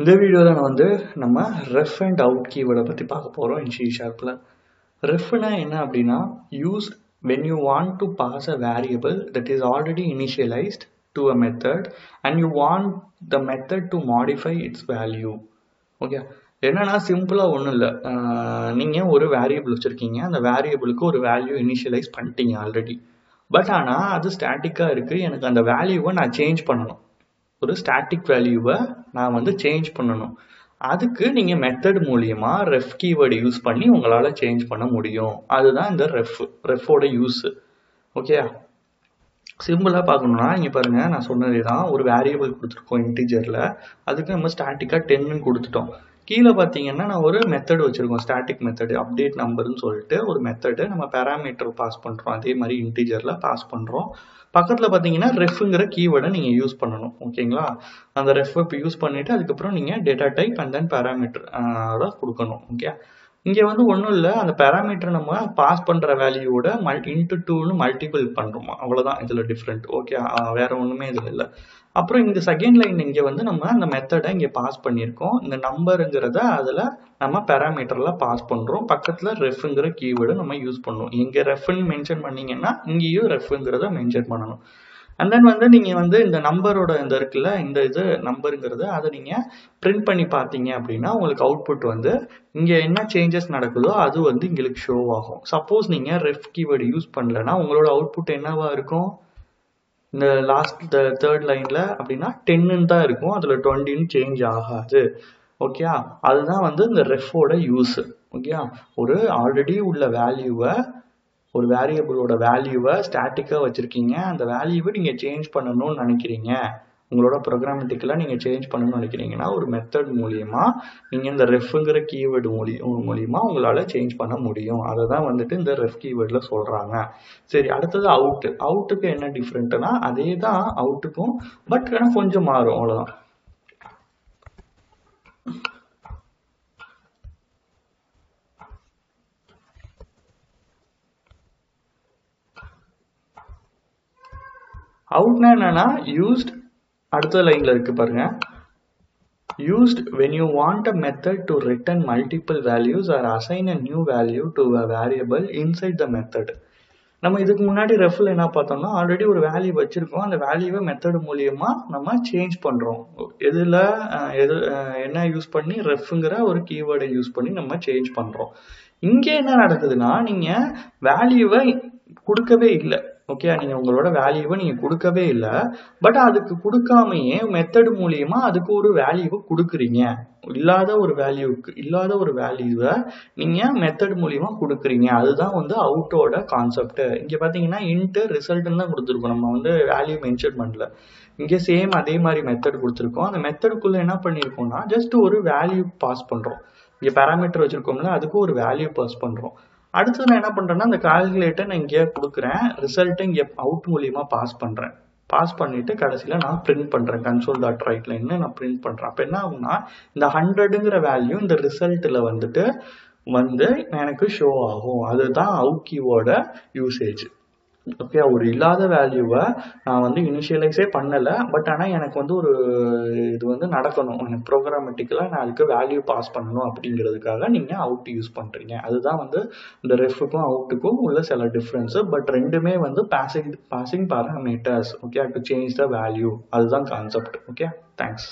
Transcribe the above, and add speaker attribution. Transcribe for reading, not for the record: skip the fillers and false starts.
Speaker 1: இந்த வீடியோவில் நான் வந்து நம்ம ரெஃப் அண்ட் அவுட் கீவேர்டை பற்றி பார்க்க போகிறோம் இன் C#. ரெஃப்னா என்ன அப்படின்னா used when you want to pass a variable that is already initialized to a method and you want the method to modify its value. Okay, என்னன்னா சிம்பிளாக ஒன்றும் இல்லை. நீங்கள் ஒரு வேரியபிள் வச்சுருக்கீங்க, அந்த வேரியபிளுக்கு ஒரு வேல்யூ இனிஷியலைஸ் பண்ணிட்டீங்க ஆல்ரெடி. பட் ஆனால் அது ஸ்டாட்டிக்காக இருக்குது, எனக்கு அந்த வேல்யூவை நான் சேஞ்ச் பண்ணணும். ஒரு ஸ்டாட்டிக் வேல்யூவை நான் வந்து சேஞ்ச் பண்ணணும். அதுக்கு நீங்கள் மெத்தட் மூலியமா ரெஃப் கீவேர்டு யூஸ் பண்ணி உங்களால் சேஞ்ச் பண்ண முடியும். அதுதான் இந்த ரெஃபோட யூஸ். ஓகே, சிம்பிளாக பார்க்கணும்னா இங்கே பாருங்கள், நான் சொன்னதே தான். ஒரு வேரியபிள் கொடுத்துருக்கோம் இன்டிஜரில், அதுக்கு நம்ம ஸ்டாட்டிக்காக 10ன்னு கொடுத்துட்டோம். கீழே பார்த்தீங்கன்னா நான் ஒரு மெத்தட் வச்சுருக்கோம், ஸ்டாட்டிக் மெத்தடு அப்டேட் நம்பர்னு சொல்லிட்டு ஒரு மெத்தடு நம்ம பேராமீட்டர் பாஸ் பண்ணுறோம். அதே மாதிரி இன்டிஜரில் பாஸ் பண்ணுறோம். பக்கத்தில் பார்த்தீங்கன்னா ரெஃப்ங்கிற கீவேர்டை நீங்கள் யூஸ் பண்ணணும். ஓகேங்களா, அந்த ரெஃப் இப்போ யூஸ் பண்ணிவிட்டு அதுக்கப்புறம் நீங்கள் data type and then parameter கொடுக்கணும். ஓகே, இங்கே வந்து ஒன்றும் இல்லை, அந்த பேராமீட்டர் நம்ம பாஸ் பண்ணுற வேல்யூவோட இன்ட்டு 2ன்னு மல்டிபிள் பண்ணுறோமா, அவ்வளோதான் இதில் டிஃப்ரெண்ட். ஓகே, வேறு ஒன்றுமே இதில் இல்லை. அப்புறம் இந்த செகண்ட் லைன் இங்கே வந்து நம்ம அந்த மெத்தடை இங்கே பாஸ் பண்ணியிருக்கோம். இந்த நம்பருங்கிறத அதில் நம்ம பேராமீட்டரில் பாஸ் பண்ணுறோம். பக்கத்தில் ரெஃப்ங்கிற கீவேர்டு நம்ம யூஸ் பண்ணுவோம். இங்கே ரெஃப்ன்னு மென்ஷன் பண்ணிங்கன்னா இங்கேயும் ரெஃப்ங்கிறத மென்ஷன் பண்ணணும். அண்ட் தென் வந்து நீங்கள் வந்து இந்த நம்பரோட இந்த இருக்குல்ல, இந்த இது நம்பருங்கிறத அதை நீங்கள் பிரிண்ட் பண்ணி பார்த்தீங்க அப்படின்னா உங்களுக்கு அவுட்புட் வந்து இங்கே என்ன சேஞ்சஸ் நடக்குதோ அது வந்து எங்களுக்கு ஷோ ஆகும். சப்போஸ் நீங்கள் ரெஃப் கீவேர்டு யூஸ் பண்ணலன்னா உங்களோட அவுட்புட் என்னவா இருக்கும், இந்த லாஸ்ட் தேர்ட் லைனில் அப்படின்னா 10ன்னு தான் இருக்கும், அதில் 20ன்னு சேஞ்ச் ஆகாது. ஓகே, அதுதான் வந்து இந்த ரெஃபோட யூஸ். ஓகே, ஒரு ஆல்ரெடி உள்ள வேல்யூவை, ஒரு வேரியபிளோட வேல்யூவை ஸ்டாட்டிக்காக வச்சுருக்கீங்க, அந்த வேல்யூவை நீங்கள் சேஞ்ச் பண்ணணும்னு நினைக்கிறீங்க, உங்களோட ப்ரோக்ராமேட்டிக்கலாக நீங்கள் சேஞ்ச் பண்ணணும்னு நினைக்கிறீங்கன்னா ஒரு மெத்தட் மூலியமா நீங்கள் இந்த ரெஃப்ங்கிற கீவேர்டு மூலியமா உங்களால் சேஞ்ச் பண்ண முடியும். அதை தான் வந்துட்டு இந்த ரெஃப் கீவேர்டில் சொல்கிறாங்க. சரி, அடுத்தது அவுட்டுக்கு என்ன டிஃப்ரெண்ட்னா அதே தான் அவுட்டுக்கும், பட் ஆனால் கொஞ்சம் மாறும், அவ்வளோதான். அவுட்னா என்னன்னா யூஸ்ட், அடுத்த லைன்ல இருக்கு பாருங்க, used when you want a method to return multiple values or assign a new value to a variable inside the method. நம்ம இதுக்கு முன்னாடி ரெஃப்ல என்ன பார்த்தோம்னா ஆல்ரெடி ஒரு வேல்யூ வச்சிருக்கோம், அந்த வேல்யூவை மெத்தட் மூலியமா நம்ம சேஞ்ச் பண்றோம். என்ன யூஸ் பண்ணி, ரெஃப்ங்கிற ஒரு கீவேர்டை யூஸ் பண்ணி நம்ம சேஞ்ச் பண்றோம். இங்கே என்ன நடக்குதுன்னா நீங்க வேல்யூவை கொடுக்கவே இல்லை. ஓகே, நீங்கள் உங்களோட வேல்யூவை நீங்கள் கொடுக்கவே இல்லை, பட் அதுக்கு கொடுக்காமையே மெத்தட் மூலியமா அதுக்கு ஒரு வேல்யூவை கொடுக்குறீங்க. இல்லாத ஒரு வேல்யூவை நீங்கள் மெத்தட் மூலியமா கொடுக்குறீங்க. அதுதான் வந்து அவுட்டோட கான்செப்ட். இங்கே பார்த்தீங்கன்னா இன்ட்டு ரிசல்ட்னு தான் கொடுத்துருக்கோம், நம்ம வந்து வேல்யூ மென்ஷன் பண்ணல. இங்கே சேம் அதே மாதிரி மெத்தட் கொடுத்துருக்கோம். அந்த மெத்தடுக்குள்ளே என்ன பண்ணியிருக்கோம்னா ஜஸ்ட் ஒரு வேல்யூ பாஸ் பண்ணுறோம். இங்கே பேராமீட்டர் வச்சுருக்கோம்ல, அதுக்கு ஒரு வேல்யூ பாஸ் பண்ணுறோம். அடுத்து நான் என்ன பண்ணுறேன்னா அந்த கால்குலேட்டர் நான் இங்கே கொடுக்குறேன், ரிசல்ட்டை இங்கே அவுட் மூலியமாக பாஸ் பண்ணுறேன். பாஸ் பண்ணிவிட்டு கடைசியில் நான் பிரிண்ட் பண்ணுறேன், console.writeline நான் பிரிண்ட் பண்ணுறேன். அப்போ என்ன ஆகும்னா இந்த 100ங்கிற வேல்யூ இந்த ரிசல்ட்டில் வந்துட்டு எனக்கு ஷோ ஆகும். அதுதான் அவுட் கீவோட யூசேஜ். ஓகே, ஒரு இல்லாத வேல்யூவை நான் வந்து இனிஷியலைஸே பண்ணலை, பட் ஆனால் எனக்கு வந்து ஒரு இது வந்து நடக்கணும், எனக்கு ப்ரோக்ராமேட்டிக்கலாக நான் அதுக்கு வேல்யூ பாஸ் பண்ணணும் அப்படிங்கிறதுக்காக நீங்கள் அவுட் யூஸ் பண்ணுறீங்க. அதுதான் வந்து இந்த ரெஃப்க்கும் அவுட்டுக்கும் உள்ள சில டிஃப்ரென்ஸு. பட் ரெண்டுமே வந்து passing parameters. Okay, to change the value, அதுதான் கான்செப்ட். Okay, thanks.